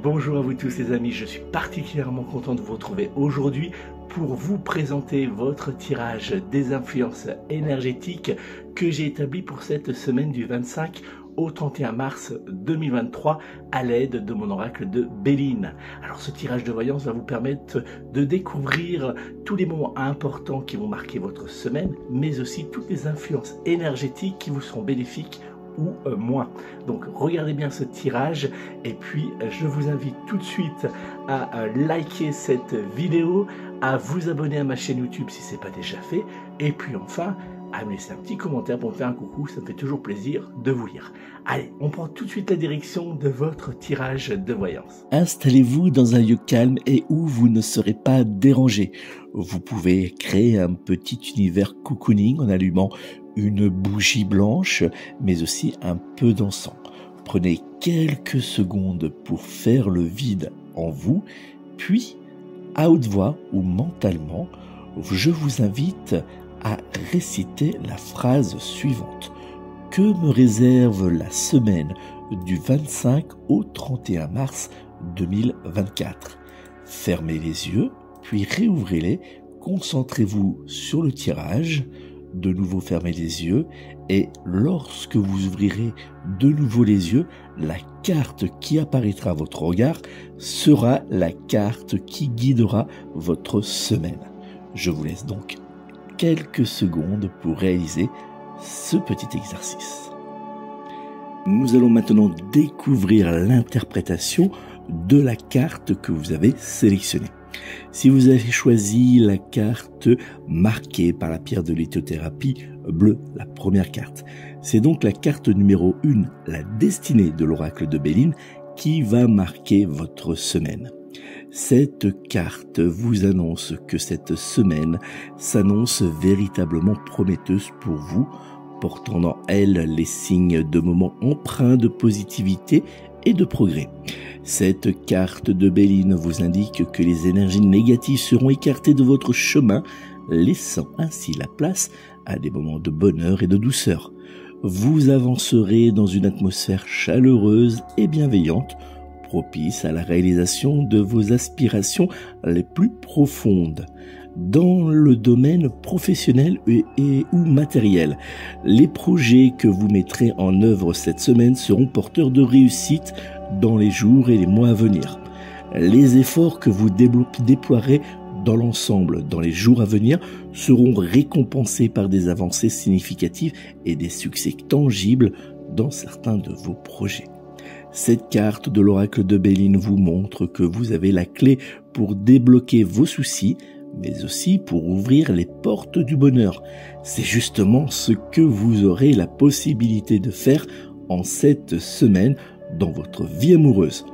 Bonjour à vous tous les amis, je suis particulièrement content de vous retrouver aujourd'hui pour vous présenter votre tirage des influences énergétiques que j'ai établi pour cette semaine du 25 au 31 mars 2023 à l'aide de mon oracle de Béline. Alors ce tirage de voyance va vous permettre de découvrir tous les moments importants qui vont marquer votre semaine, mais aussi toutes les influences énergétiques qui vous seront bénéfiques ou moins. Donc regardez bien ce tirage et puis je vous invite tout de suite à liker cette vidéo, à vous abonner à ma chaîne YouTube si ce n'est pas déjà fait et puis enfin à me laisser un petit commentaire pour me faire un coucou, ça me fait toujours plaisir de vous lire. Allez, on prend tout de suite la direction de votre tirage de voyance. Installez-vous dans un lieu calme et où vous ne serez pas dérangé. Vous pouvez créer un petit univers cocooning en allumant une bougie blanche, mais aussi un peu d'encens. Prenez quelques secondes pour faire le vide en vous, puis, à haute voix ou mentalement, je vous invite à réciter la phrase suivante. Que me réserve la semaine du 25 au 31 mars 2024 ? Fermez les yeux, puis réouvrez-les, concentrez-vous sur le tirage, de nouveau fermez les yeux et lorsque vous ouvrirez de nouveau les yeux, la carte qui apparaîtra à votre regard sera la carte qui guidera votre semaine. Je vous laisse donc quelques secondes pour réaliser ce petit exercice. Nous allons maintenant découvrir l'interprétation de la carte que vous avez sélectionnée. Si vous avez choisi la carte marquée par la pierre de lithothérapie bleue, la première carte, c'est donc la carte numéro 1, la destinée de l'oracle de Béline, qui va marquer votre semaine. Cette carte vous annonce que cette semaine s'annonce véritablement prometteuse pour vous, portant en elle les signes de moments empreints de positivité et de progrès. Cette carte de Béline vous indique que les énergies négatives seront écartées de votre chemin, laissant ainsi la place à des moments de bonheur et de douceur. Vous avancerez dans une atmosphère chaleureuse et bienveillante, propice à la réalisation de vos aspirations les plus profondes. Dans le domaine professionnel et ou matériel, les projets que vous mettrez en œuvre cette semaine seront porteurs de réussite dans les jours et les mois à venir. Les efforts que vous déploierez dans l'ensemble dans les jours à venir seront récompensés par des avancées significatives et des succès tangibles dans certains de vos projets. Cette carte de l'oracle de Béline vous montre que vous avez la clé pour débloquer vos soucis, mais aussi pour ouvrir les portes du bonheur. C'est justement ce que vous aurez la possibilité de faire en cette semaine dans votre vie amoureuse.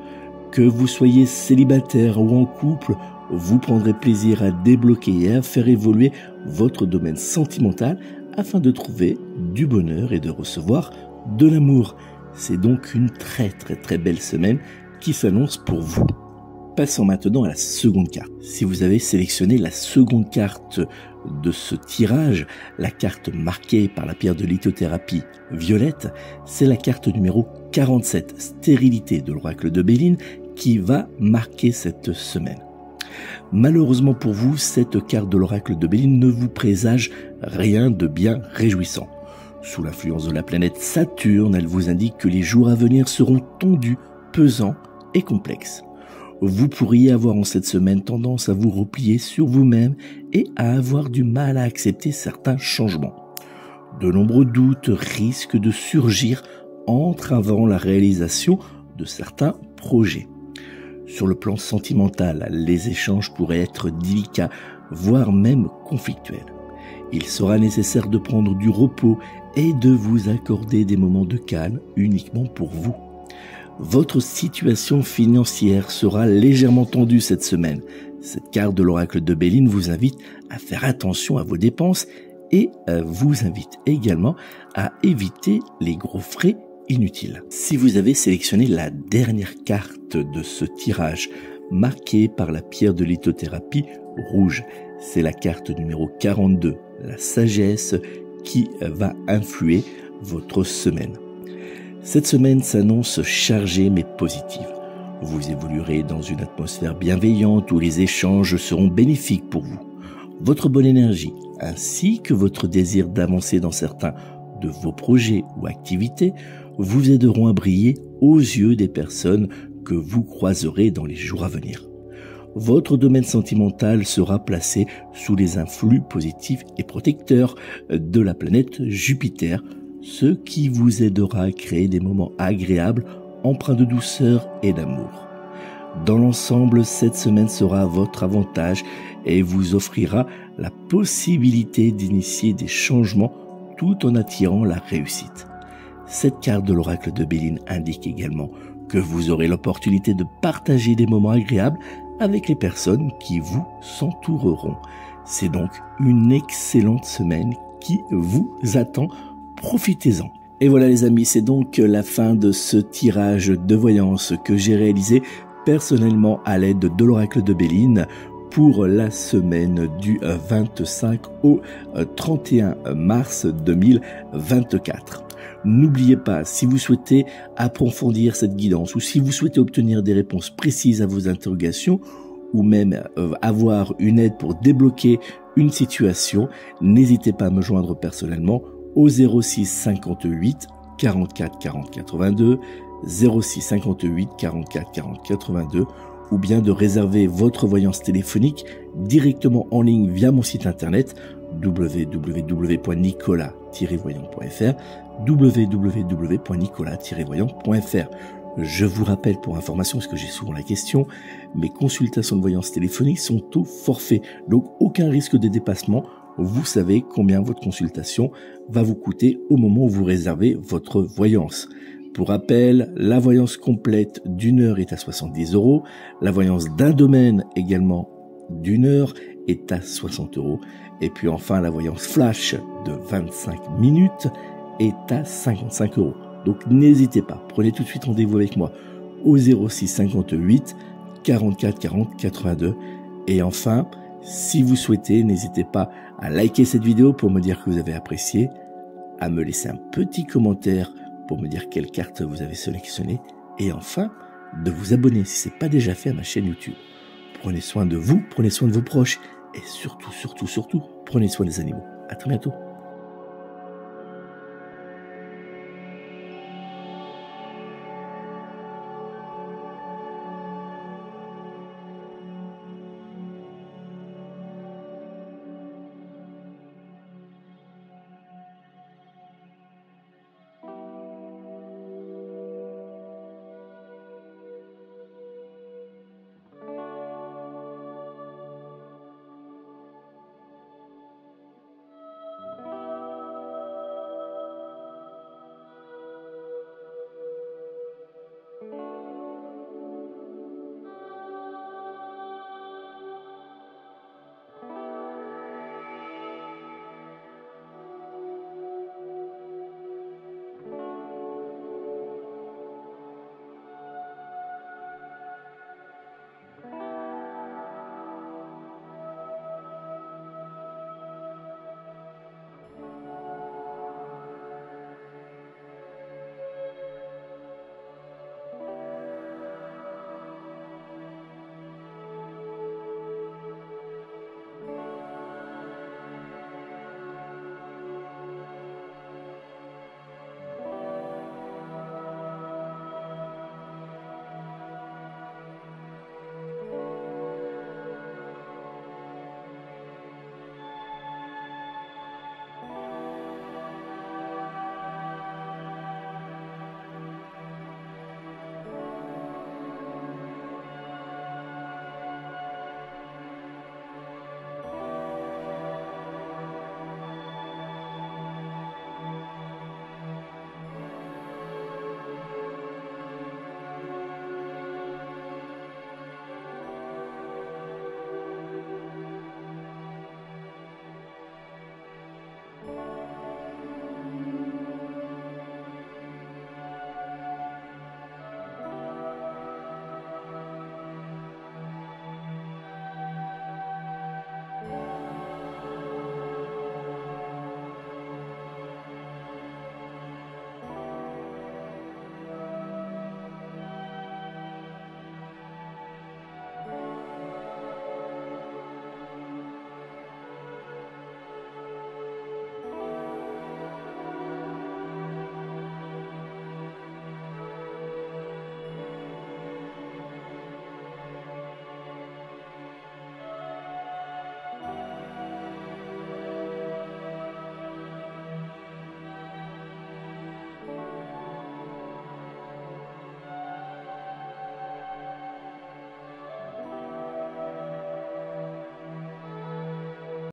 Que vous soyez célibataire ou en couple, vous prendrez plaisir à débloquer et à faire évoluer votre domaine sentimental afin de trouver du bonheur et de recevoir de l'amour. C'est donc une très belle semaine qui s'annonce pour vous. Passons maintenant à la seconde carte. Si vous avez sélectionné la seconde carte de ce tirage, la carte marquée par la pierre de lithothérapie violette, c'est la carte numéro 47, stérilité de l'oracle de Béline, qui va marquer cette semaine. Malheureusement pour vous, cette carte de l'oracle de Béline ne vous présage rien de bien réjouissant. Sous l'influence de la planète Saturne, elle vous indique que les jours à venir seront tendus, pesants et complexes. Vous pourriez avoir en cette semaine tendance à vous replier sur vous-même et à avoir du mal à accepter certains changements. De nombreux doutes risquent de surgir entravant la réalisation de certains projets. Sur le plan sentimental, les échanges pourraient être délicats, voire même conflictuels. Il sera nécessaire de prendre du repos et de vous accorder des moments de calme uniquement pour vous. Votre situation financière sera légèrement tendue cette semaine. Cette carte de l'oracle de Béline vous invite à faire attention à vos dépenses et vous invite également à éviter les gros frais inutiles. Si vous avez sélectionné la dernière carte de ce tirage, marquée par la pierre de lithothérapie rouge, c'est la carte numéro 42, la sagesse, qui va influer votre semaine. Cette semaine s'annonce chargée mais positive. Vous évoluerez dans une atmosphère bienveillante où les échanges seront bénéfiques pour vous. Votre bonne énergie, ainsi que votre désir d'avancer dans certains de vos projets ou activités, vous aideront à briller aux yeux des personnes que vous croiserez dans les jours à venir. Votre domaine sentimental sera placé sous les influx positifs et protecteurs de la planète Jupiter, ce qui vous aidera à créer des moments agréables empreints de douceur et d'amour. Dans l'ensemble, cette semaine sera à votre avantage et vous offrira la possibilité d'initier des changements tout en attirant la réussite. Cette carte de l'oracle de Béline indique également que vous aurez l'opportunité de partager des moments agréables avec les personnes qui vous s'entoureront. C'est donc une excellente semaine qui vous attend. Profitez-en. Et voilà les amis, c'est donc la fin de ce tirage de voyance que j'ai réalisé personnellement à l'aide de l'oracle de Béline pour la semaine du 25 au 31 mars 2024. N'oubliez pas, si vous souhaitez approfondir cette guidance ou si vous souhaitez obtenir des réponses précises à vos interrogations ou même avoir une aide pour débloquer une situation, n'hésitez pas à me joindre personnellement au 06 58 44 40 82, 06 58 44 40 82, ou bien de réserver votre voyance téléphonique directement en ligne via mon site internet www.nicolas-voyant.fr, www.nicolas-voyant.fr. Je vous rappelle pour information, parce que j'ai souvent la question, mes consultations de voyance téléphonique sont au forfait, donc aucun risque de dépassement. Vous savez combien votre consultation va vous coûter au moment où vous réservez votre voyance. Pour rappel, la voyance complète d'une heure est à 70 €, la voyance d'un domaine également d'une heure est à 60 €, et puis enfin la voyance flash de 25 minutes est à 55 €. Donc n'hésitez pas, prenez tout de suite rendez-vous avec moi au 06 58 44 40 82, et enfin, si vous souhaitez, n'hésitez pas à liker cette vidéo pour me dire que vous avez apprécié, à me laisser un petit commentaire pour me dire quelle carte vous avez sélectionnée, et enfin, de vous abonner si ce n'est pas déjà fait à ma chaîne YouTube. Prenez soin de vous, prenez soin de vos proches, et surtout, prenez soin des animaux. À très bientôt.